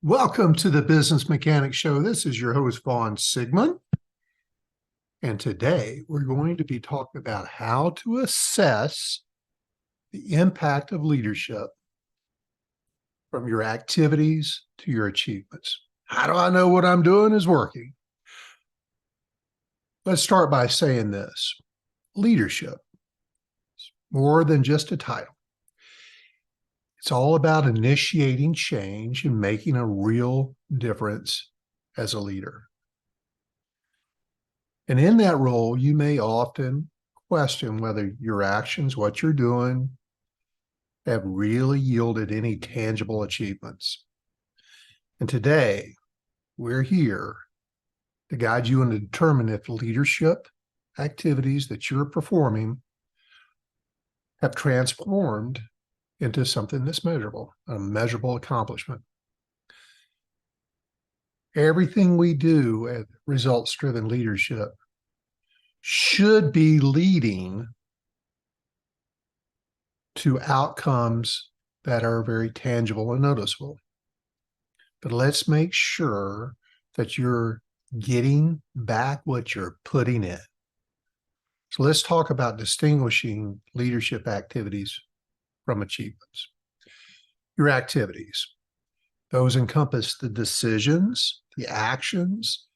Welcome to the Business Mechanics Show. This is your host, Vaughn Sigmund. And today we're going to be talking about how to assess the impact of leadership from your activities to your achievements. How do I know what I'm doing is working? Let's start by saying this. Leadership is more than just a title. It's all about initiating change and making a real difference as a leader. And in that role, you may often question whether your actions, what you're doing, have really yielded any tangible achievements. And today, we're here to guide you and to determine if leadership activities that you're performing have transformed into something that's measurable, a measurable accomplishment. Everything we do at results-driven leadership should be leading to outcomes that are very tangible and noticeable. But let's make sure that you're getting back what you're putting in. So let's talk about distinguishing leadership activities from achievements. Your activities, those encompass the decisions, the actions,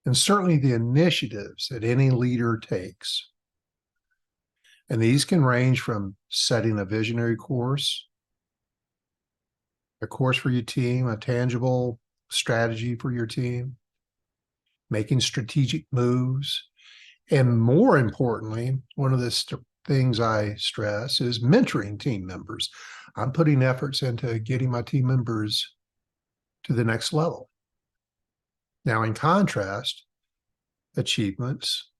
and certainly the initiatives that any leader takes. And these can range from setting a visionary course, a course for your team, a tangible strategy for your team, making strategic moves, and more importantly, one of the things I stress is mentoring team members. I'm putting efforts into getting my team members to the next level. Now, in contrast, achievements,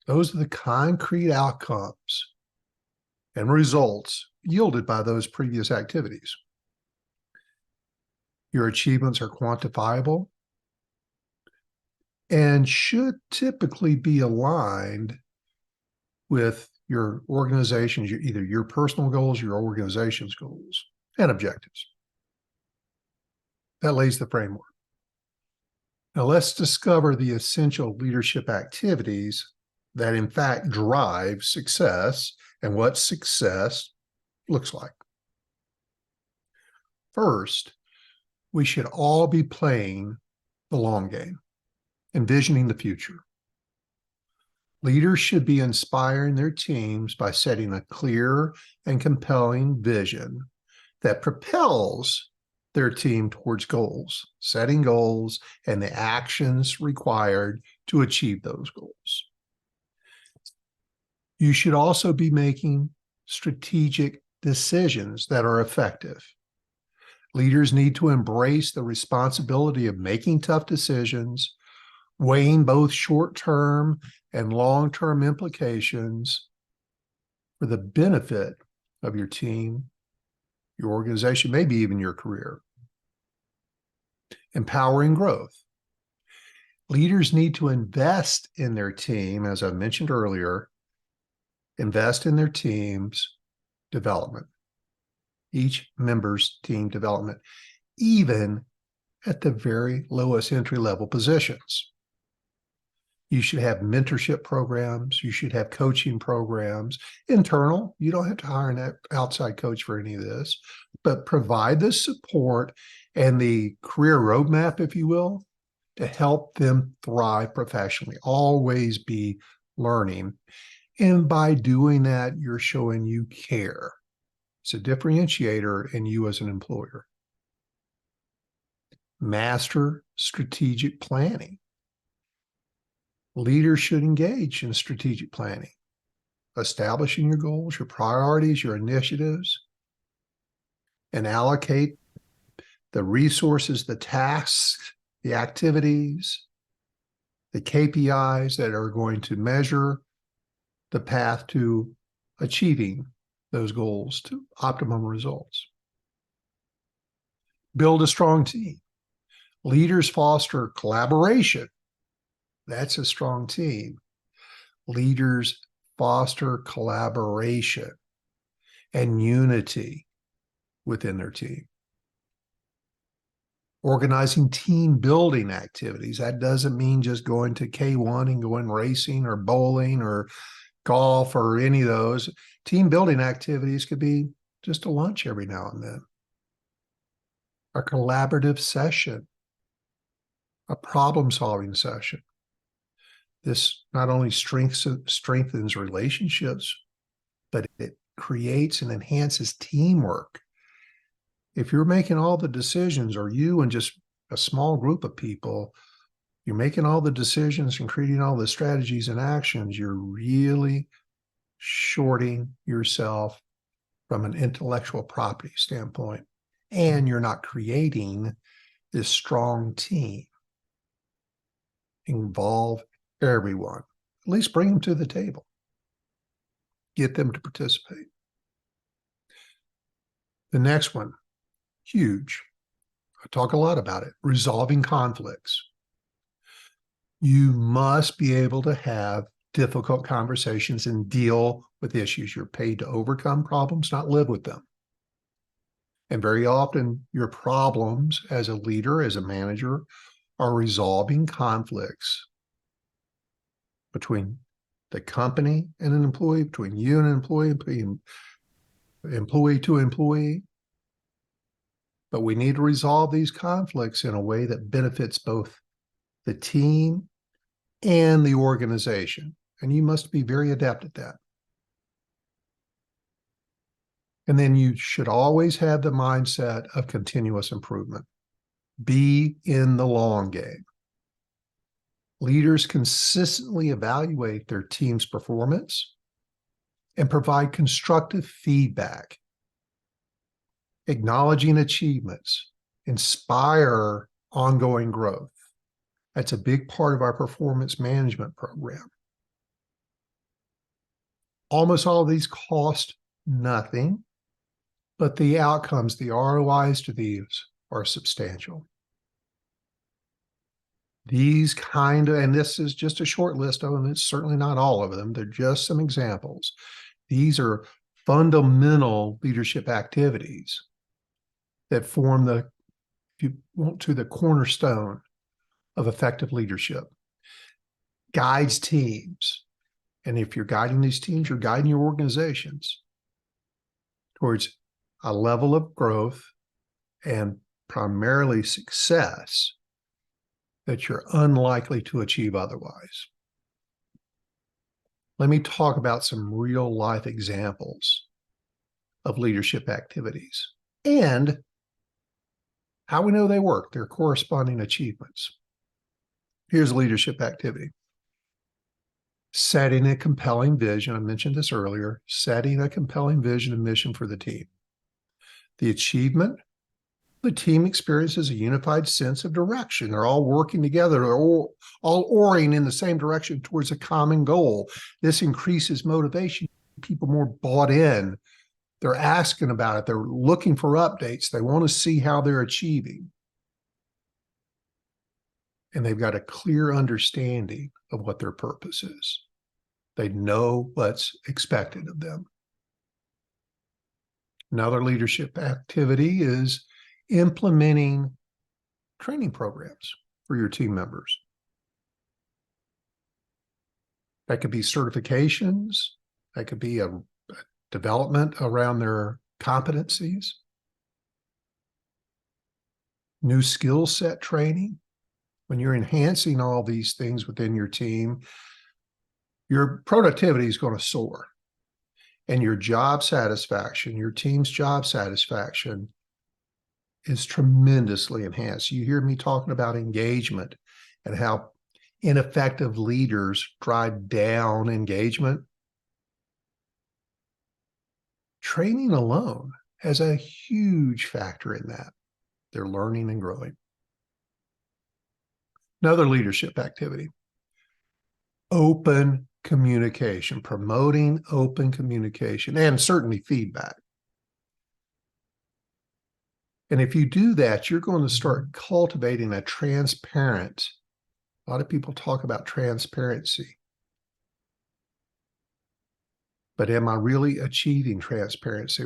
those are the concrete outcomes and results yielded by those previous activities. Your achievements are quantifiable and should typically be aligned with your organization's, either your personal goals, your organization's goals and objectives. That lays the framework. Now let's discover the essential leadership activities that in fact drive success and what success looks like. First, we should all be playing the long game, envisioning the future. Leaders should be inspiring their teams by setting a clear and compelling vision that propels their team towards goals, setting goals, and the actions required to achieve those goals. You should also be making strategic decisions that are effective. Leaders need to embrace the responsibility of making tough decisions, weighing both short-term and long-term implications for the benefit of your team, your organization, maybe even your career. Empowering growth. Leaders need to invest in their team, as I mentioned earlier, invest in their team's development, each member's team development, even at the very lowest entry-level positions. You should have mentorship programs. You should have coaching programs, internal. You don't have to hire an outside coach for any of this, but provide the support and the career roadmap, if you will, to help them thrive professionally. Always be learning. And by doing that, you're showing you care. It's a differentiator in you as an employer. Master strategic planning. Leaders should engage in strategic planning, establishing your goals, your priorities, your initiatives, and allocate the resources, the tasks, the activities, the KPIs that are going to measure the path to achieving those goals to optimum results. Build a strong team. Leaders foster collaboration. That's a strong team. Leaders foster collaboration and unity within their team. Organizing team building activities. That doesn't mean just going to K1 and going racing or bowling or golf or any of those. Team building activities could be just a lunch every now and then, a collaborative session, a problem-solving session. This not only strengthens relationships, but it creates and enhances teamwork. If you're making all the decisions, or you and just a small group of people, you're making all the decisions and creating all the strategies and actions, you're really shorting yourself from an intellectual property standpoint. And you're not creating this strong team. Involve everyone. At least bring them to the table. Get them to participate. The next one, huge. I talk a lot about it. Resolving conflicts. You must be able to have difficult conversations and deal with issues. You're paid to overcome problems, not live with them. And very often your problems as a leader, as a manager, are resolving conflicts between the company and an employee, between you and an employee, between employee to employee. But we need to resolve these conflicts in a way that benefits both the team and the organization. And you must be very adept at that. And then you should always have the mindset of continuous improvement. Be in the long game. Leaders consistently evaluate their team's performance and provide constructive feedback. Acknowledging achievements, inspire ongoing growth. That's a big part of our performance management program. Almost all of these cost nothing, but the outcomes, the ROIs to these are substantial. These and this is just a short list of them, it's certainly not all of them, they're just some examples. These are fundamental leadership activities that form the, if you want to, the cornerstone of effective leadership. Guides teams. And if you're guiding these teams, you're guiding your organizations towards a level of growth and primarily success that you're unlikely to achieve otherwise. Let me talk about some real life examples of leadership activities and how we know they work, their corresponding achievements. Here's a leadership activity. Setting a compelling vision. I mentioned this earlier. Setting a compelling vision and mission for the team. The achievement, the team experiences a unified sense of direction. They're all working together. They're all oaring in the same direction towards a common goal. This increases motivation. People more bought in. They're asking about it. They're looking for updates. They want to see how they're achieving. And they've got a clear understanding of what their purpose is. They know what's expected of them. Another leadership activity is implementing training programs for your team members. That could be certifications. That could be a development around their competencies. New skill set training. When you're enhancing all these things within your team, your productivity is going to soar. And your job satisfaction, your team's job satisfaction is tremendously enhanced. You hear me talking about engagement and how ineffective leaders drive down engagement. Training alone has a huge factor in that. They're learning and growing. Another leadership activity, open communication, promoting open communication, and certainly feedback. And if you do that, you're going to start cultivating a transparent, a lot of people talk about transparency. But am I really achieving transparency?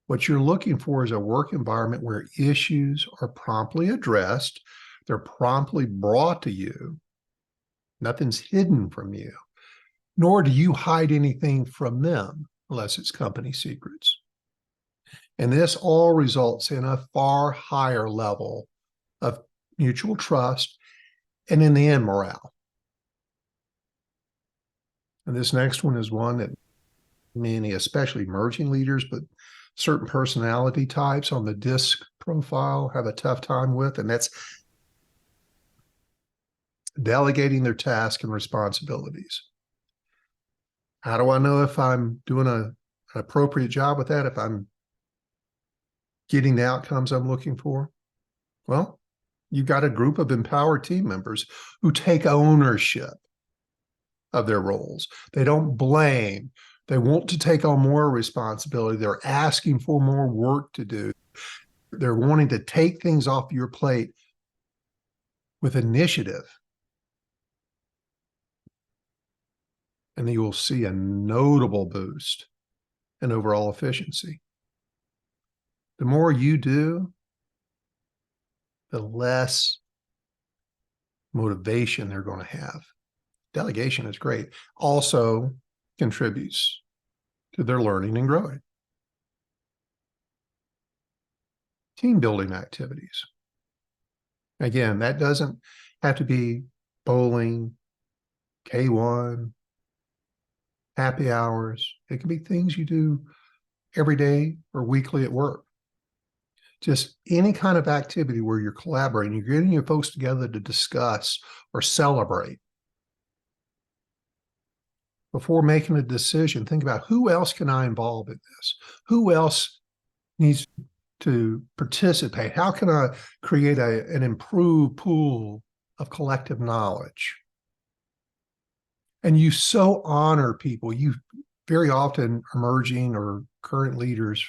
What you're looking for is a work environment where issues are promptly addressed, they're promptly brought to you, nothing's hidden from you, nor do you hide anything from them unless it's company secrets. And this all results in a far higher level of mutual trust and, in the end, morale. And this next one is one that many, especially emerging leaders, but certain personality types on the DISC profile have a tough time with, and that's delegating their tasks and responsibilities. How do I know if I'm doing an appropriate job with that, if I'm getting the outcomes I'm looking for? Well, you've got a group of empowered team members who take ownership of their roles. They don't blame. They want to take on more responsibility. They're asking for more work to do. They're wanting to take things off your plate with initiative. And you will see a notable boost in overall efficiency. The more you do, the less motivation they're going to have. Delegation is great. Also contributes to their learning and growing. Team building activities. Again, that doesn't have to be bowling, K1, happy hours. It can be things you do every day or weekly at work. Just any kind of activity where you're collaborating, you're getting your folks together to discuss or celebrate. Before making a decision, think about, who else can I involve in this? Who else needs to participate? How can I create an improved pool of collective knowledge? And you so honor people. You very often, emerging or current leaders,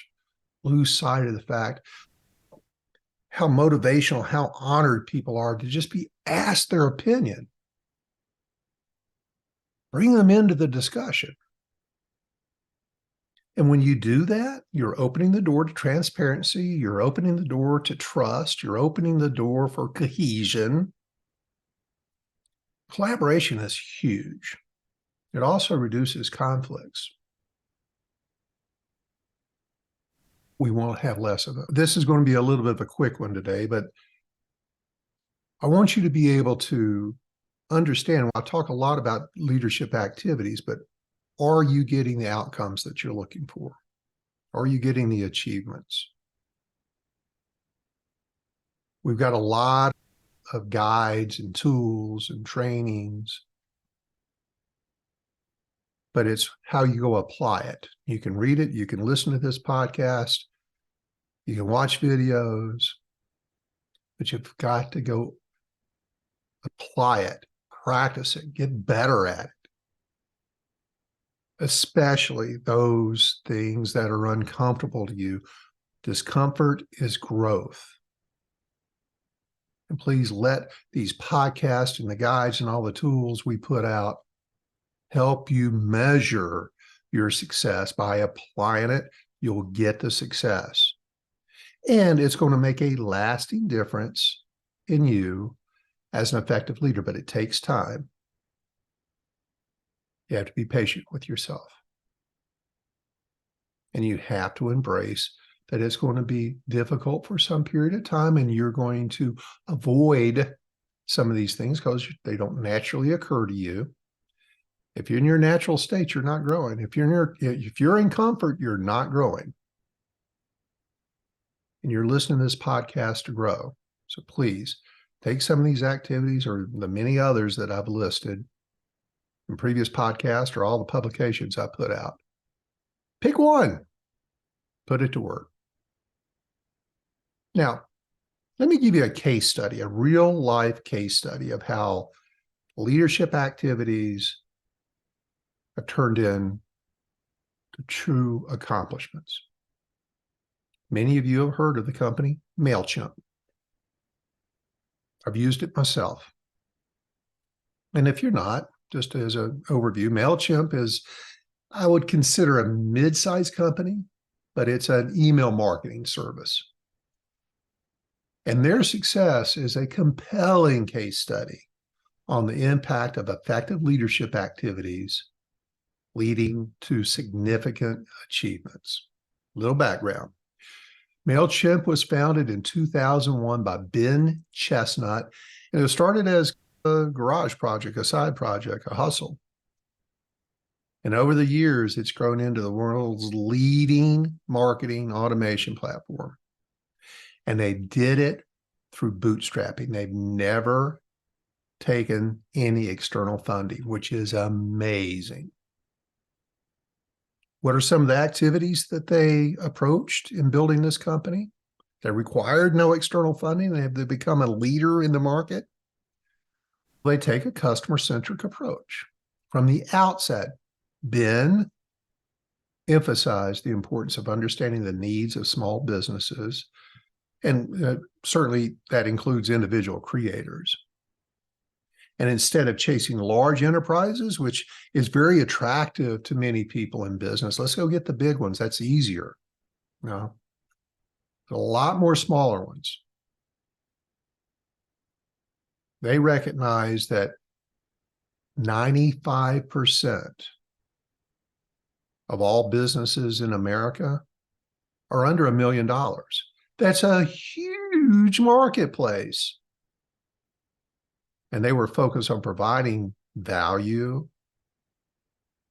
lose sight of the fact how motivational, how honored people are to just be asked their opinion. Bring them into the discussion. And when you do that, you're opening the door to transparency, you're opening the door to trust, you're opening the door for cohesion. Collaboration is huge. It also reduces conflicts. We want to have less of it. This is going to be a little bit of a quick one today, but I want you to be able to understand. I talk a lot about leadership activities, but are you getting the outcomes that you're looking for? Are you getting the achievements? We've got a lot of guides and tools and trainings, but it's how you go apply it. You can read it, you can listen to this podcast, you can watch videos, but you've got to go apply it, practice it, get better at it. Especially those things that are uncomfortable to you. Discomfort is growth. And please let these podcasts and the guides and all the tools we put out help you measure your success. By applying it, you'll get the success. And it's going to make a lasting difference in you as an effective leader, but it takes time. You have to be patient with yourself. And you have to embrace that it's going to be difficult for some period of time, and you're going to avoid some of these things because they don't naturally occur to you. If you're in your natural state, you're not growing. If you're in comfort, you're not growing. And you're listening to this podcast to grow. So please take some of these activities or the many others that I've listed in previous podcasts or all the publications I put out. Pick one, put it to work. Now, let me give you a case study, a real life case study of how leadership activities have turned into true accomplishments. Many of you have heard of the company MailChimp. I've used it myself. And if you're not, just as an overview, MailChimp is, I would consider, a mid-sized company. but it's an email marketing service. And their success is a compelling case study on the impact of effective leadership activities leading to significant achievements. Little background. MailChimp was founded in 2001 by Ben Chestnut, and it started as a garage project, a side project, a hustle. And over the years, it's grown into the world's leading marketing automation platform. And they did it through bootstrapping. They've never taken any external funding, which is amazing. What are some of the activities that they approached in building this company? They required no external funding. They become a leader in the market. They take a customer-centric approach. From the outset, Ben emphasized the importance of understanding the needs of small businesses, and certainly that includes individual creators. And instead of chasing large enterprises, which is very attractive to many people in business, let's go get the big ones. That's easier. No, a lot more smaller ones. They recognize that 95% of all businesses in America are under $1 million. That's a huge marketplace. And they were focused on providing value,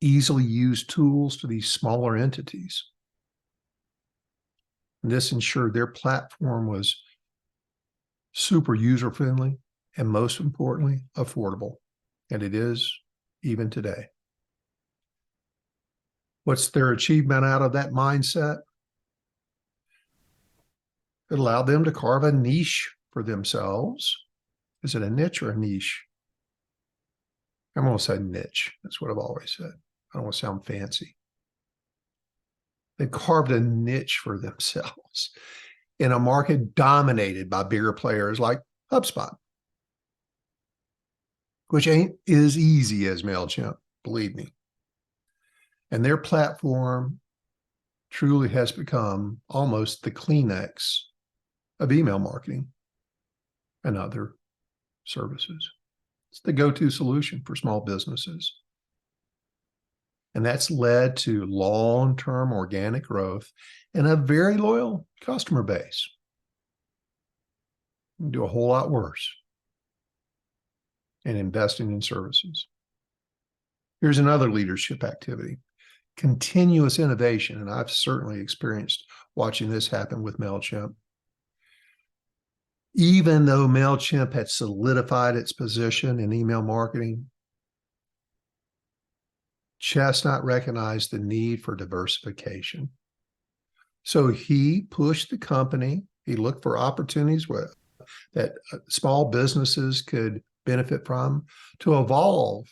easily used tools to these smaller entities. And this ensured their platform was super user-friendly and, most importantly, affordable. And it is even today. What's their achievement out of that mindset? It allowed them to carve a niche for themselves. Is it a niche or a niche? I'm going to say niche. That's what I've always said. I don't want to sound fancy. They carved a niche for themselves in a market dominated by bigger players like HubSpot, which ain't as easy as MailChimp, believe me. And their platform truly has become almost the Kleenex of email marketing and other services. It's the go-to solution for small businesses. And that's led to long-term organic growth and a very loyal customer base. You can do a whole lot worse in investing in services. Here's another leadership activity, continuous innovation. And I've certainly experienced watching this happen with MailChimp. Even though MailChimp had solidified its position in email marketing, Chestnut recognized the need for diversification. So he pushed the company. He looked for opportunities that small businesses could benefit from to evolve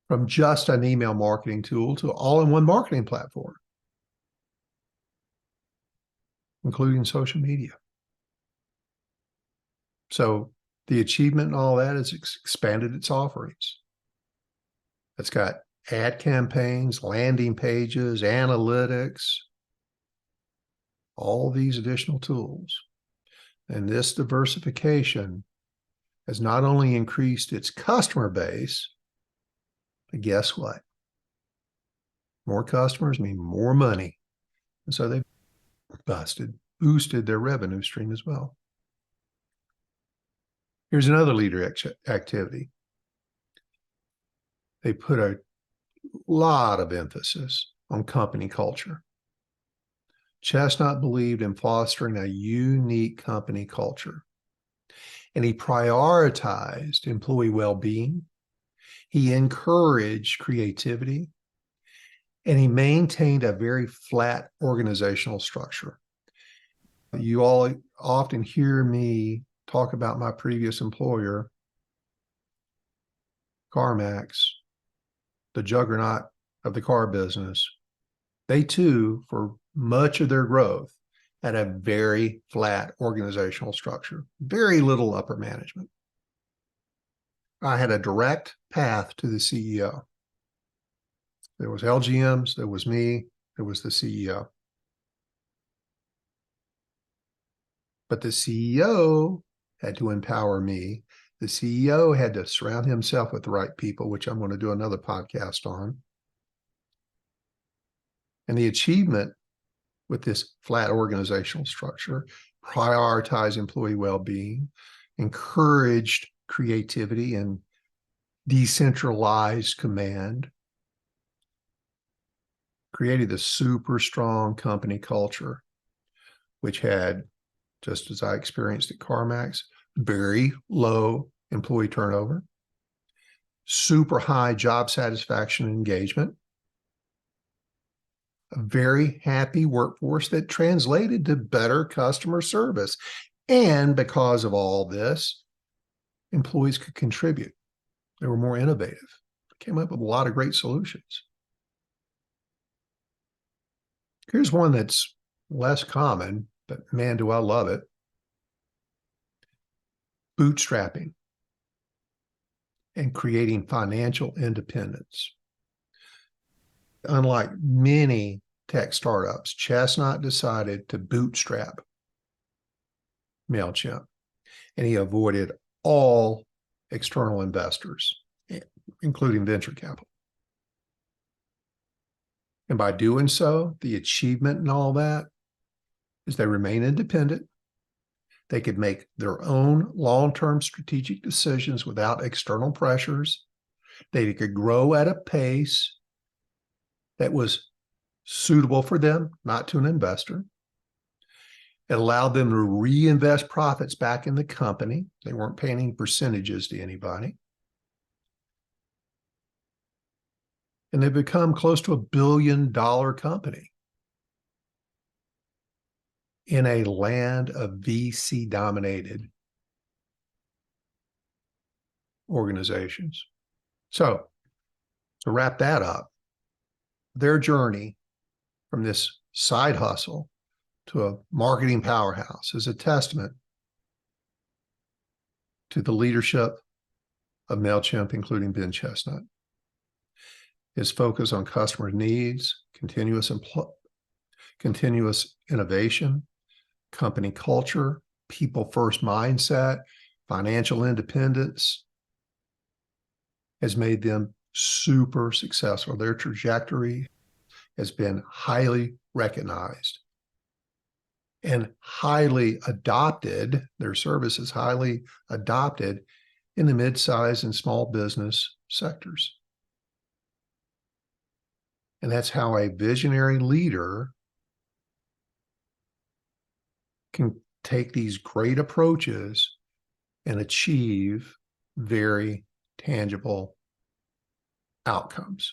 from just an email marketing tool to all-in-one marketing platform, including social media. So the achievement in all that is expanded its offerings. It's got ad campaigns, landing pages, analytics, all these additional tools. And this diversification has not only increased its customer base, but guess what? More customers mean more money. And so they've boosted their revenue stream as well. Here's another leader activity. They put a lot of emphasis on company culture. Chestnut believed in fostering a unique company culture, and he prioritized employee well-being. He encouraged creativity, and he maintained a very flat organizational structure. You all often hear me talk about my previous employer, CarMax, the juggernaut of the car business. They too, for much of their growth, had a very flat organizational structure, very little upper management. I had a direct path to the CEO. There was LGMs, there was me, It was the CEO. But the CEO had to empower me. The CEO had to surround himself with the right people, which I'm going to do another podcast on. And the achievement with this flat organizational structure, prioritize employee well-being, encouraged creativity and decentralized command, created the super strong company culture, which had, just as I experienced at CarMax, very low employee turnover, super high job satisfaction and engagement, a very happy workforce that translated to better customer service. And because of all this, employees could contribute. They were more innovative. Came up with a lot of great solutions. Here's one that's less common, but man, do I love it. Bootstrapping and creating financial independence. Unlike many tech startups, Chestnut decided to bootstrap MailChimp, and he avoided all external investors, including venture capital. And by doing so, the achievement and all that is they remain independent. They could make their own long-term strategic decisions without external pressures. They could grow at a pace that was suitable for them, not to an investor. It allowed them to reinvest profits back in the company. They weren't paying percentages to anybody. And they've become close to $1 billion company in a land of VC-dominated organizations. So, to wrap that up, their journey from this side hustle to a marketing powerhouse is a testament to the leadership of MailChimp, including Ben Chestnut. His focus on customer needs, continuous innovation, company culture, people-first mindset, financial independence has made them super successful. Their trajectory has been highly recognized and highly adopted. Their service is highly adopted in the mid-size and small business sectors. And that's how a visionary leader can take these great approaches and achieve very tangible outcomes.